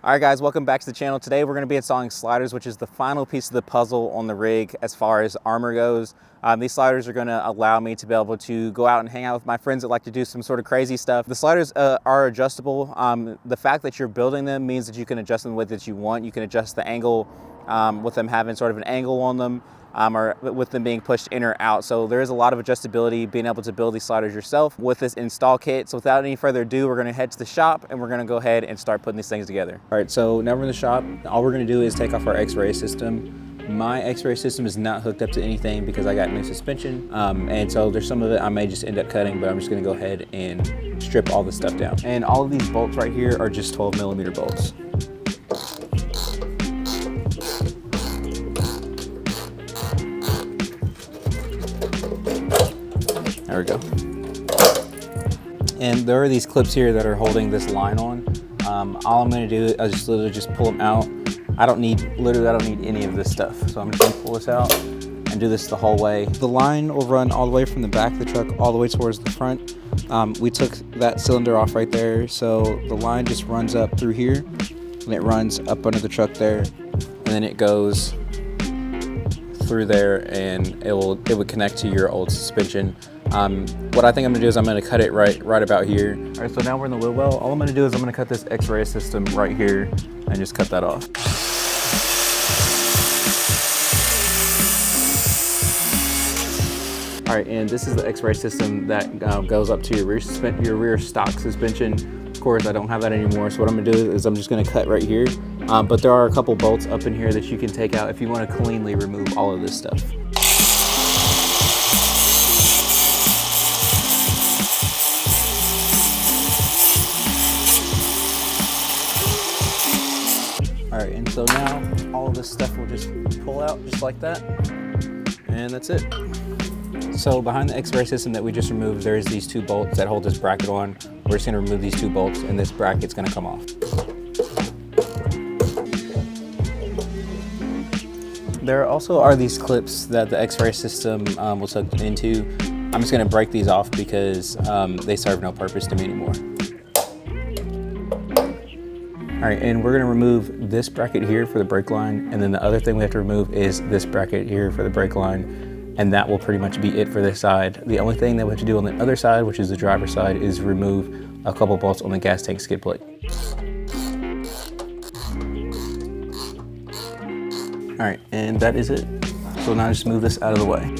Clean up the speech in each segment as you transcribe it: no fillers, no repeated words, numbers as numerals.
All right guys, welcome back to the channel. Today we're going to be installing sliders, which is the final piece of the puzzle on the rig as far as armor goes. These sliders are going to allow me to be able to go out and hang out with my friends that like to do some sort of crazy stuff. The sliders are adjustable. The fact that you're building them means that you can adjust them the way that you want. You can adjust the angle with them having sort of an angle on them. Or with them being pushed in or out. So there is a lot of adjustability being able to build these sliders yourself with this install kit. So without any further ado, we're gonna head to the shop and we're gonna go ahead and start putting these things together. All right, so now we're in the shop. All we're gonna do is take off our X-ray system. My X-ray system is not hooked up to anything because I got new suspension. And so there's some of it I may just end up cutting, but I'm just gonna go ahead and strip all this stuff down. And all of these bolts right here are just 12mm bolts. There we go. And there are these clips here that are holding this line on. All I'm gonna do is just literally just pull them out. I don't need any of this stuff. So I'm just gonna pull this out and do this the whole way. The line will run all the way from the back of the truck all the way towards the front. We took that cylinder off right there. So the line just runs up through here and it runs up under the truck there. And then it goes through there and it would connect to your old suspension. What I think I'm gonna do is I'm gonna cut it right about here. All right, so now we're in the wheel well. All I'm gonna do is I'm gonna cut this X-ray system right here and just cut that off. All right, and this is the X-ray system that goes up to your rear stock suspension. Of course, I don't have that anymore, so what I'm gonna do is I'm just gonna cut right here. But there are a couple bolts up in here that you can take out if you wanna cleanly remove all of this stuff. All right, and so now all of this stuff will just pull out just like that, and that's it. So behind the X-ray system that we just removed, there's these two bolts that hold this bracket on. We're just gonna remove these two bolts and this bracket's gonna come off. There also are these clips that the X-ray system was hooked into. I'm just gonna break these off because they serve no purpose to me anymore. All right, and we're gonna remove this bracket here for the brake line, and then the other thing we have to remove is this bracket here for the brake line, and that will pretty much be it for this side. The only thing that we have to do on the other side, which is the driver's side, is remove a couple bolts on the gas tank skid plate. All right, and that is it. So now just move this out of the way.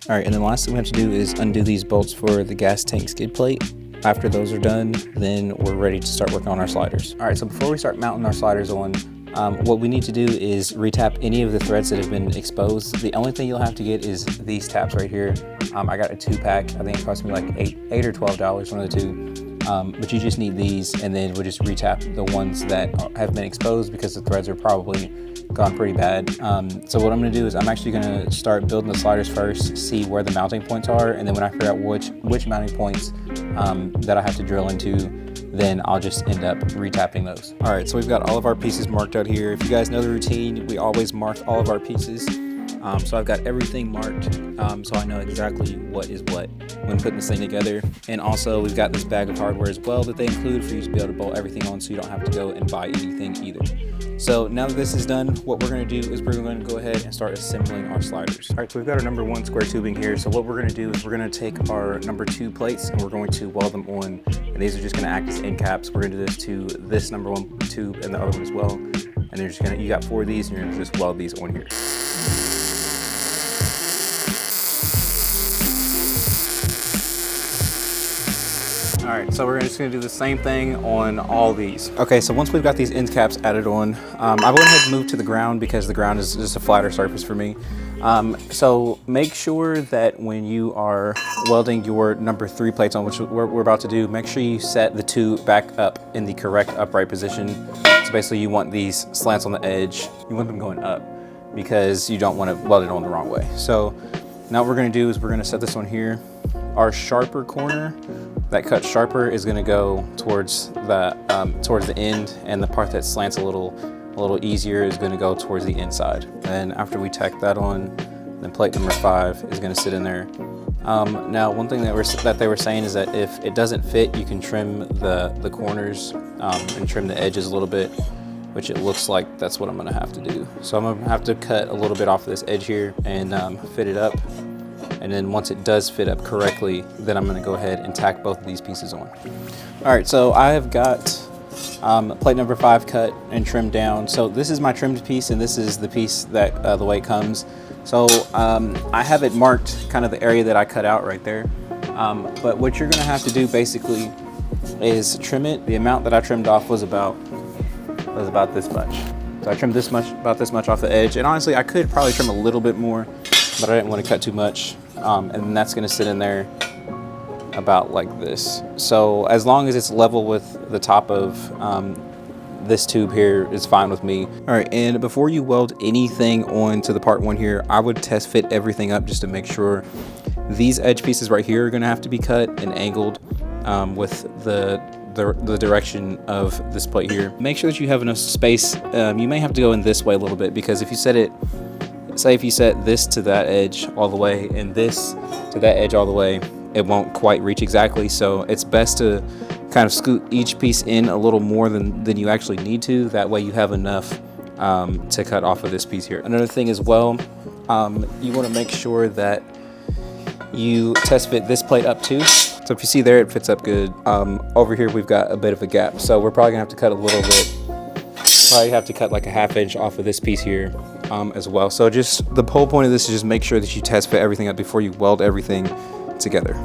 All right, and then the last thing we have to do is undo these bolts for the gas tank skid plate. After those are done, then we're ready to start working on our sliders. All right, so before we start mounting our sliders on, what we need to do is retap any of the threads that have been exposed. The only thing you'll have to get is these taps right here. I got a 2-pack. I think it cost me like $8 or $12, one of the two. But you just need these, and then we'll just retap the ones that have been exposed because the threads are probably gone pretty bad. So what I'm gonna do is I'm actually gonna start building the sliders first, see where the mounting points are, and then when I figure out which mounting points that I have to drill into, then I'll just end up retapping those. All right, so we've got all of our pieces marked out here. If you guys know the routine, we always mark all of our pieces. So I've got everything marked, so I know exactly what is what when putting this thing together. And also we've got this bag of hardware as well that they include for you to be able to bolt everything on so you don't have to go and buy anything either. So now that this is done, what we're gonna do is we're gonna go ahead and start assembling our sliders. All right, so we've got our number 1 square tubing here. So what we're gonna do is we're gonna take our number 2 plates and we're going to weld them on. And these are just gonna act as end caps. We're gonna do this to this number 1 tube and the other one as well. And you're just you got 4 of these and you're gonna just weld these on here. All right, so we're just gonna do the same thing on all these. Okay, so once we've got these end caps added on, I went ahead and moved to the ground because the ground is just a flatter surface for me. So make sure that when you are welding your number 3 plates on, which we're about to do, make sure you set the 2 back up in the correct upright position. So basically you want these slants on the edge, you want them going up because you don't want to weld it on the wrong way. So Now what we're gonna do is we're gonna set this one here. Our sharper corner, that cut sharper, is gonna go towards the end, and the part that slants a little easier is gonna go towards the inside. And after we tack that on, then plate number 5 is gonna sit in there. Now, one thing that they were saying is that if it doesn't fit, you can trim the corners and trim the edges a little bit, which it looks like that's what I'm gonna have to do. So I'm gonna have to cut a little bit off of this edge here and fit it up. And then once it does fit up correctly, then I'm gonna go ahead and tack both of these pieces on. All right, so I have got plate number 5 cut and trimmed down. So this is my trimmed piece, and this is the piece that the way it comes. So I have it marked, kind of the area that I cut out right there. But what you're gonna have to do basically is trim it. The amount that I trimmed off was about this much. So I trimmed about this much off the edge. And honestly, I could probably trim a little bit more, but I didn't want to cut too much. And that's gonna sit in there about like this. So as long as it's level with the top of this tube here is fine with me. All right, and before you weld anything onto the part 1 here, I would test fit everything up just to make sure. These edge pieces right here are gonna have to be cut and angled with the direction of this plate here. Make sure that you have enough space. You may have to go in this way a little bit, because if you set it, say if you set this to that edge all the way and this to that edge all the way, it won't quite reach exactly. So it's best to kind of scoot each piece in a little more than you actually need to. That way you have enough to cut off of this piece here. Another thing as well, you want to make sure that you test fit this plate up too. So if you see there, it fits up good. Over here, we've got a bit of a gap. So we're probably gonna have to cut a little bit. Probably have to cut like a ½ inch off of this piece here as well. So just the whole point of this is just make sure that you test fit everything up before you weld everything together.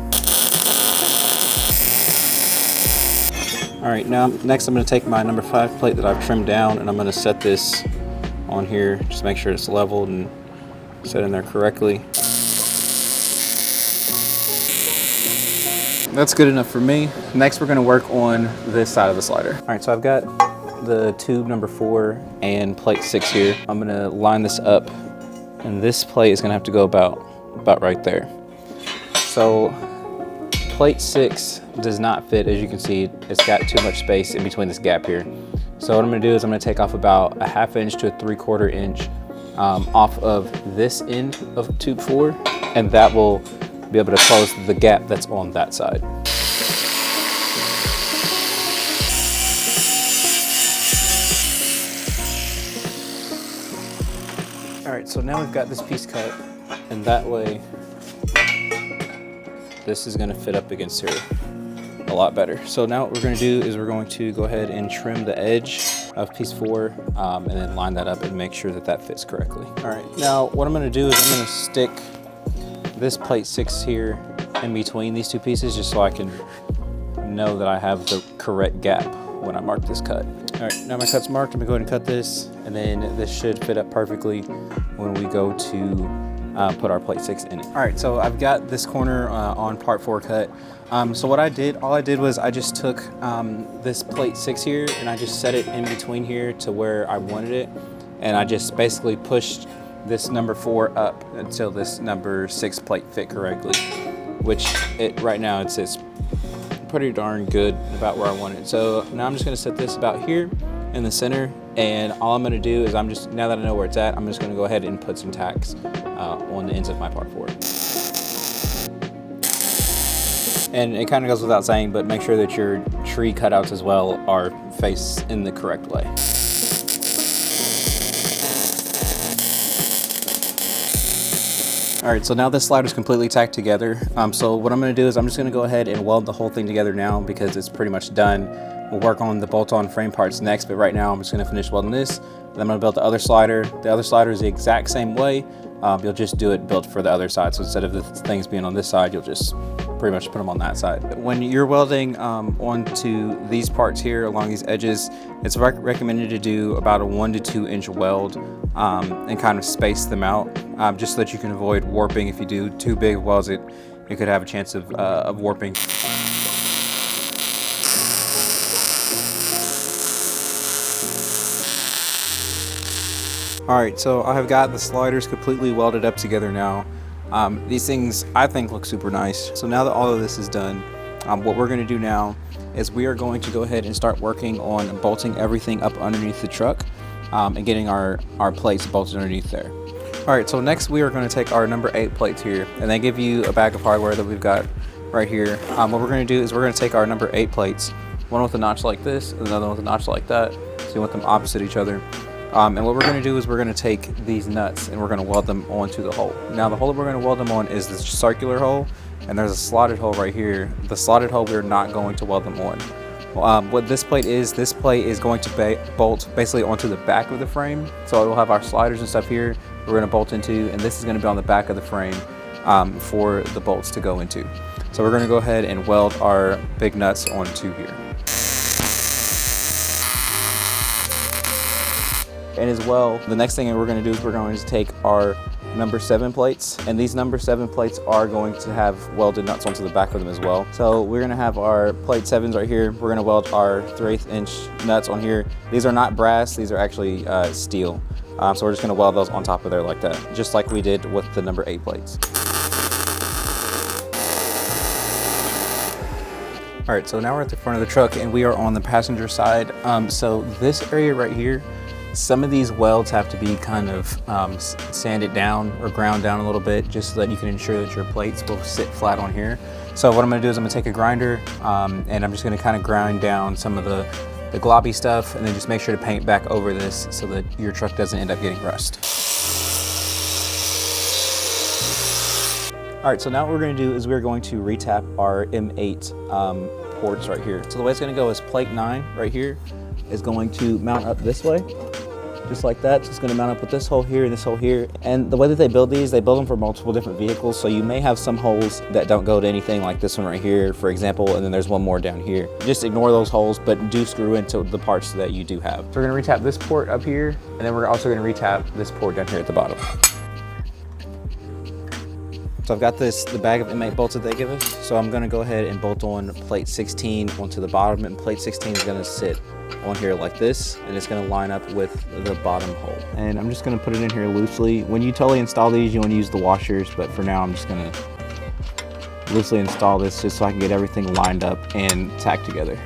All right, now next I'm gonna take my number 5 plate that I've trimmed down, and I'm gonna set this on here, just make sure it's leveled and set in there correctly. That's good enough for me. Next, we're gonna work on this side of the slider. All right, so I've got the tube number 4 and plate 6 here. I'm gonna line this up, and this plate is gonna have to go about right there. So plate 6 does not fit. As you can see, it's got too much space in between this gap here. So what I'm gonna do is I'm gonna take off about a ½ inch to a ¾ inch off of this end of tube 4, and that will be able to close the gap that's on that side. All right, so now we've got this piece cut, and that way, this is gonna fit up against here a lot better. So now what we're gonna do is we're going to go ahead and trim the edge of piece 4 and then line that up and make sure that that fits correctly. All right, now what I'm gonna do is I'm gonna stick this plate 6 here in between these two pieces, just so I can know that I have the correct gap when I mark this cut. All right, now my cut's marked. I'm gonna go ahead and cut this, and then this should fit up perfectly when we go to put our plate 6 in it. All right, so I've got this corner on part 4 cut. So what I did, all I did was I just took this plate 6 here, and I just set it in between here to where I wanted it, and I just basically pushed this number 4 up until this number 6 plate fit correctly, which right now it's pretty darn good about where I want it. So now I'm just gonna set this about here in the center, and all I'm gonna do is now that I know where it's at, I'm just gonna go ahead and put some tacks on the ends of my part 4. And it kind of goes without saying, but make sure that your tree cutouts as well are faced in the correct way. All right, so now this slider is completely tacked together. So what I'm gonna do is I'm just gonna go ahead and weld the whole thing together now because it's pretty much done. We'll work on the bolt-on frame parts next, but right now I'm just gonna finish welding this. Then I'm gonna build the other slider. The other slider is the exact same way. You'll just do it built for the other side. So instead of the things being on this side, you'll just pretty much put them on that side. When you're welding onto these parts here along these edges, it's recommended to do about a 1 to 2 inch weld and kind of space them out just so that you can avoid warping. If you do too big welds, it could have a chance of warping. All right, so I have got the sliders completely welded up together now. These things I think look super nice. So now that all of this is done, what we're going to do now is we are going to go ahead and start working on bolting everything up underneath the truck and getting our plates bolted underneath there. All right, so next we are going to take our number 8 plates here, and they give you a bag of hardware that we've got right here. What we're going to do is we're going to take our number 8 plates, one with a notch like this, and another one with a notch like that, so you want them opposite each other. And what we're going to do is we're going to take these nuts and we're going to weld them onto the hole. Now the hole that we're going to weld them on is this circular hole, and there's a slotted hole right here. The slotted hole we're not going to weld them on. What this plate is going to bolt basically onto the back of the frame. So it will have our sliders and stuff here we're going to bolt into, and this is going to be on the back of the frame for the bolts to go into. So we're going to go ahead and weld our big nuts onto here. And as well, the next thing we're going to do is we're going to take our number 7 plates, and these number 7 plates are going to have welded nuts onto the back of them as well. So we're going to have our plate 7s right here. We're going to weld our 3/8 inch nuts on here. These are not brass, these are actually steel. So we're just going to weld those on top of there like that, just like we did with the number 8 plates. All right, so now we're at the front of the truck and we are on the passenger side. So this area right here, some of these welds have to be kind of sanded down or ground down a little bit, just so that you can ensure that your plates will sit flat on here. So what I'm going to do is I'm going to take a grinder and I'm just going to kind of grind down some of the globby stuff, and then just make sure to paint back over this so that your truck doesn't end up getting rust. All right, so now what we're going to do is we're going to retap our M8 ports right here. So the way it's going to go is plate 9 right here is going to mount up this way, just like that. So it's going to mount up with this hole here and this hole here. And the way that they build these, they build them for multiple different vehicles. So you may have some holes that don't go to anything, like this one right here, for example, and then there's one more down here. Just ignore those holes, but do screw into the parts that you do have. So we're going to retap this port up here, and then we're also going to retap this port down here at the bottom. So I've got the bag of M8 bolts that they give us. So I'm going to go ahead and bolt on plate 16 onto the bottom, and plate 16 is going to sit on here like this, and it's going to line up with the bottom hole. And I'm just going to put it in here loosely. When you totally install these, you want to use the washers, but for now I'm just going to loosely install this just so I can get everything lined up and tacked together.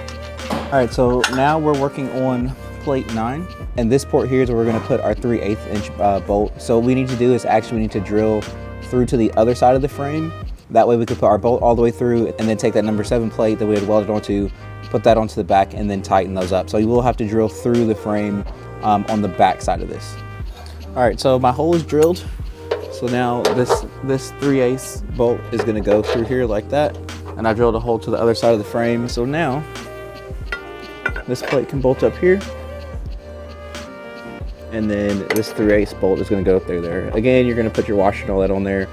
All right, so now we're working on plate 9, and this port here is where we're going to put our 3/8 inch bolt. So what we need to do is actually we need to drill through to the other side of the frame. That way we could put our bolt all the way through, and then take that number 7 plate that we had welded onto, put that onto the back, and then tighten those up. So you will have to drill through the frame on the back side of this. All right, so my hole is drilled. So now this 3/8 bolt is gonna go through here like that, and I drilled a hole to the other side of the frame. So now this plate can bolt up here, and then this 3/8 bolt is gonna go through there. Again, you're gonna put your washer and all that on there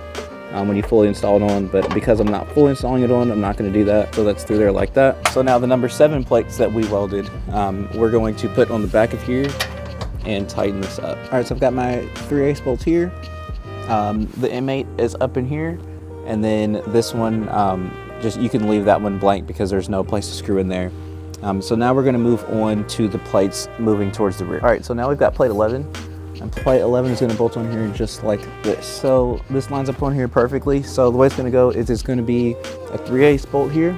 when you fully install it on, but because I'm not fully installing it on, I'm not going to do that. So that's through there like that. So now the number 7 plates that we welded, we're going to put on the back of here and tighten this up. All right, so I've got my 3/8 bolts here. The M8 is up in here, and then this one, just you can leave that one blank because there's no place to screw in there. So now we're going to move on to the plates moving towards the rear. All right, so now we've got plate 11. And plate 11 is going to bolt on here just like this. So this lines up on here perfectly. So the way it's going to go is it's going to be a 3/8 bolt here.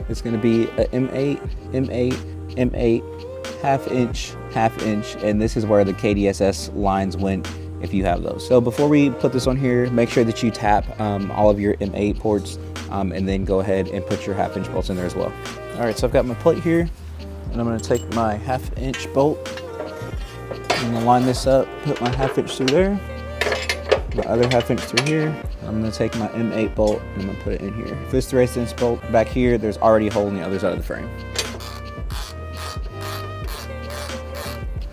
It's going to be a M8, M8, M8, half inch, and this is where the KDSS lines went if you have those. So before we put this on here, make sure that you tap all of your M8 ports and then go ahead and put your 1/2 inch bolts in there as well. All right, so I've got my plate here, and I'm going to take my 1/2 inch bolt. I'm going to line this up, put my 1/2 inch through there, my other 1/2 inch through here. I'm going to take my M8 bolt and I'm going to put it in here. If this 3/8 inch bolt back here, there's already a hole on the other side of the frame.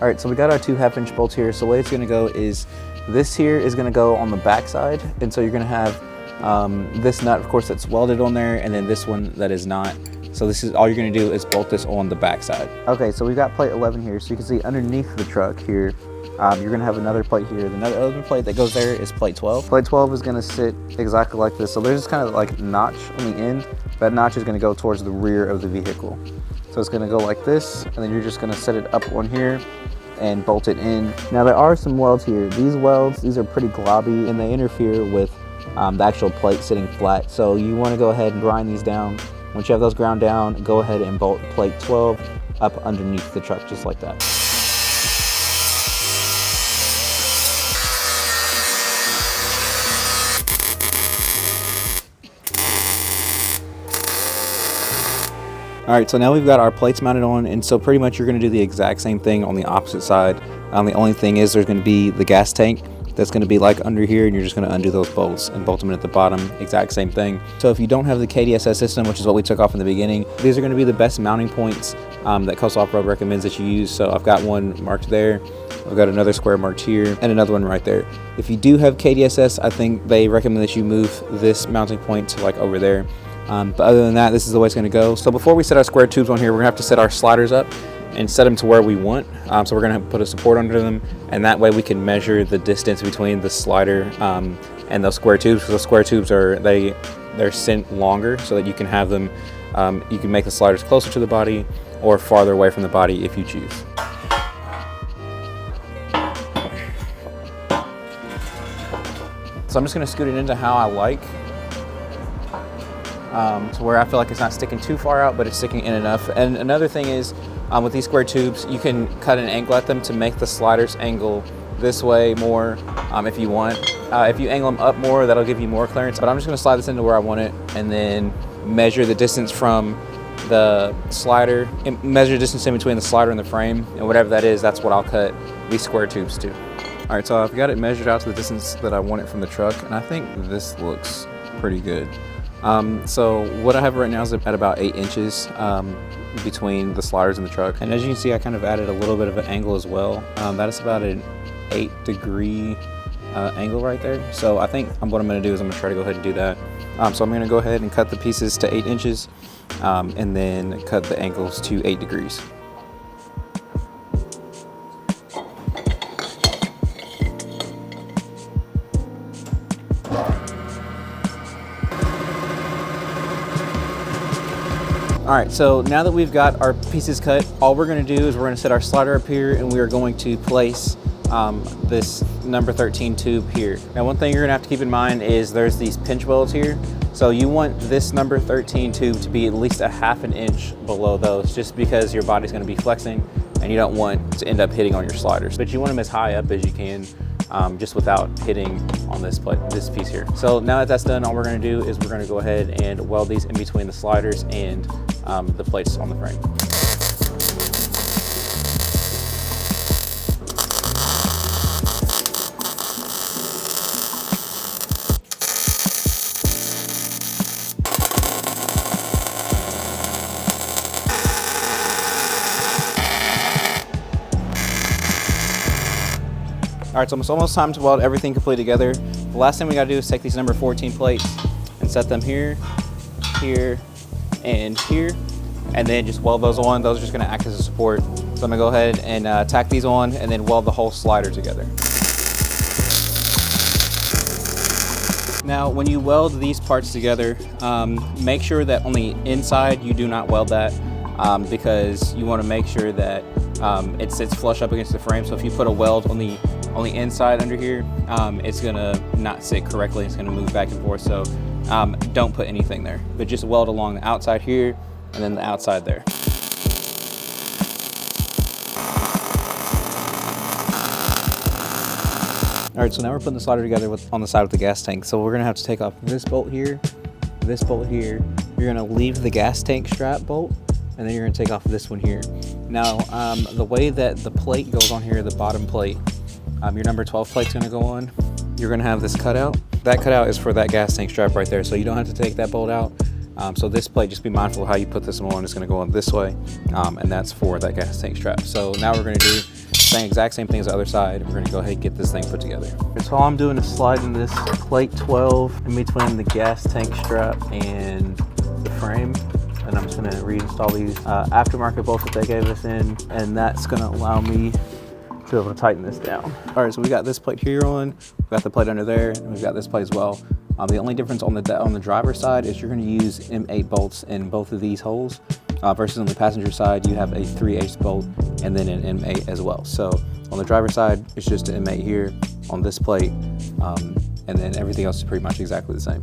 All right, so we got our 2 1/2 inch bolts here. So the way it's going to go is this here is going to go on the back side, and so you're going to have this nut, of course, that's welded on there, and then this one that is not. So this is all you're going to do is bolt this on the back side. Okay, so we've got plate 11 here. So you can see underneath the truck here, you're going to have another plate here. The other plate that goes there is plate 12. Plate 12 is going to sit exactly like this. So there's this kind of like notch on the end. That notch is going to go towards the rear of the vehicle. So it's going to go like this, and then you're just going to set it up on here and bolt it in. Now there are some welds here. These welds, these are pretty globby, and they interfere with the actual plate sitting flat. So you want to go ahead and grind these down. Once you have those ground down, go ahead and bolt plate 12 up underneath the truck, just like that. All right, so now we've got our plates mounted on, and so pretty much you're going to do the exact same thing on the opposite side. The only thing is there's going to be the gas tank that's going to be like under here, and you're just going to undo those bolts and bolt them in at the bottom. Exact same thing. So if you don't have the KDSS system, which is what we took off in the beginning, these are going to be the best mounting points that Coastal Off-Road recommends that you use. So I've got one marked there, I've got another square marked here, and another one right there. If you do have KDSS, I think they recommend that you move this mounting point to like over there. But other than that, this is the way it's going to go. So before we set our square tubes on here, we're going to have to set our sliders up and set them to where we want. So we're going to put a support under them, and that way we can measure the distance between the slider and those square tubes. Because those square tubes they're sent longer, so that you can have them. You can make the sliders closer to the body or farther away from the body if you choose. So I'm just going to scoot it into how I like. To where I feel like it's not sticking too far out, but it's sticking in enough. And another thing is, with these square tubes, you can cut an angle at them to make the sliders angle this way more if you want. If you angle them up more, that'll give you more clearance. But I'm just going to slide this into where I want it, and then measure the distance from the slider, and measure the distance in between the slider and the frame, and whatever that is, that's what I'll cut these square tubes to. All right, so I've got it measured out to the distance that I want it from the truck, and I think this looks pretty good. So what I have right now is at about 8 inches between the sliders and the truck. And as you can see, I kind of added a little bit of an angle as well. That is about an 8-degree angle right there. So I think what I'm going to do is I'm going to try to go ahead and do that. So I'm going to go ahead and cut the pieces to 8 inches and then cut the angles to 8 degrees. All right, so now that we've got our pieces cut, all we're going to do is we're going to set our slider up here, and we are going to place this number 13 tube here. Now, one thing you're going to have to keep in mind is there's these pinch welds here. So you want this number 13 tube to be at least a ½ inch below those, just because your body's going to be flexing and you don't want to end up hitting on your sliders. But you want them as high up as you can, just without hitting on this piece here. So now that that's done, all we're going to do is we're going to go ahead and weld these in between the sliders and the plates on the frame. All right, so it's almost time to weld everything completely together. The last thing we gotta do is take these number 14 plates and set them here, here, and here, and then just weld those on. Those are just gonna act as a support. So I'm gonna go ahead and tack these on and then weld the whole slider together. Now, when you weld these parts together, make sure that on the inside you do not weld that because you wanna make sure that it sits flush up against the frame. So if you put a weld on the inside under here, it's gonna not sit correctly. It's gonna move back and forth. So don't put anything there, but just weld along the outside here and then the outside there. All right, so now we're putting the slider together on the side of the gas tank. So we're gonna have to take off this bolt here, this bolt here. You're gonna leave the gas tank strap bolt, and then you're gonna take off this one here. Now, the way that the plate goes on here, the bottom plate, your number 12 plate's gonna go on. You're gonna have this cutout. That cutout is for that gas tank strap right there, so you don't have to take that bolt out. So this plate, just be mindful of how you put this one on. It's gonna go on this way, and that's for that gas tank strap. So now we're gonna do the exact same thing as the other side. We're gonna go ahead and get this thing put together. So all I'm doing is sliding this plate 12 in between the gas tank strap and the frame. And I'm just gonna reinstall these aftermarket bolts that they gave us in, and that's gonna allow me to be able to tighten this down. All right, so we got this plate here on, we've got the plate under there, and we've got this plate as well. The only difference on the driver's side is you're gonna use M8 bolts in both of these holes, versus on the passenger side, you have a 3/8 bolt and then an M8 as well. So on the driver's side, it's just an M8 here. On this plate, and then everything else is pretty much exactly the same.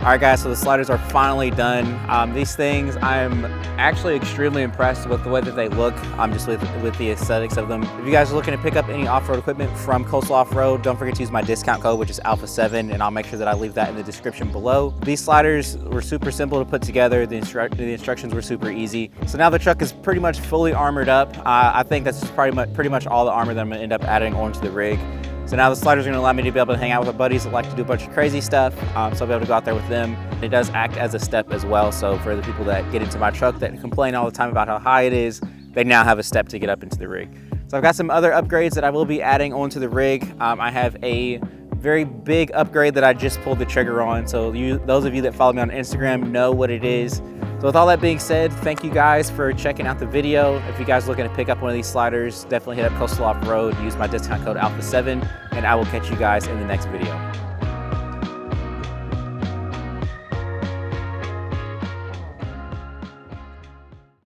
All right guys, so the sliders are finally done. These things, I'm actually extremely impressed with the way that they look, just with the aesthetics of them. If you guys are looking to pick up any off-road equipment from Coastal Off-Road, don't forget to use my discount code, which is Alpha7, and I'll make sure that I leave that in the description below. These sliders were super simple to put together. The instructions were super easy. So now the truck is pretty much fully armored up. I think that's pretty much all the armor that I'm gonna end up adding onto the rig. So now the sliders are going to allow me to be able to hang out with my buddies that like to do a bunch of crazy stuff, so I'll be able to go out there with them. It does act as a step as well, so for the people that get into my truck that complain all the time about how high it is, they now have a step to get up into the rig. So I've got some other upgrades that I will be adding onto the rig. I have a very big upgrade that I just pulled the trigger on, so those of you that follow me on Instagram know what it is. So with all that being said, thank you guys for checking out the video. If you guys are looking to pick up one of these sliders, definitely hit up Coastal Off-Road, use my discount code Alpha7, and I will catch you guys in the next video.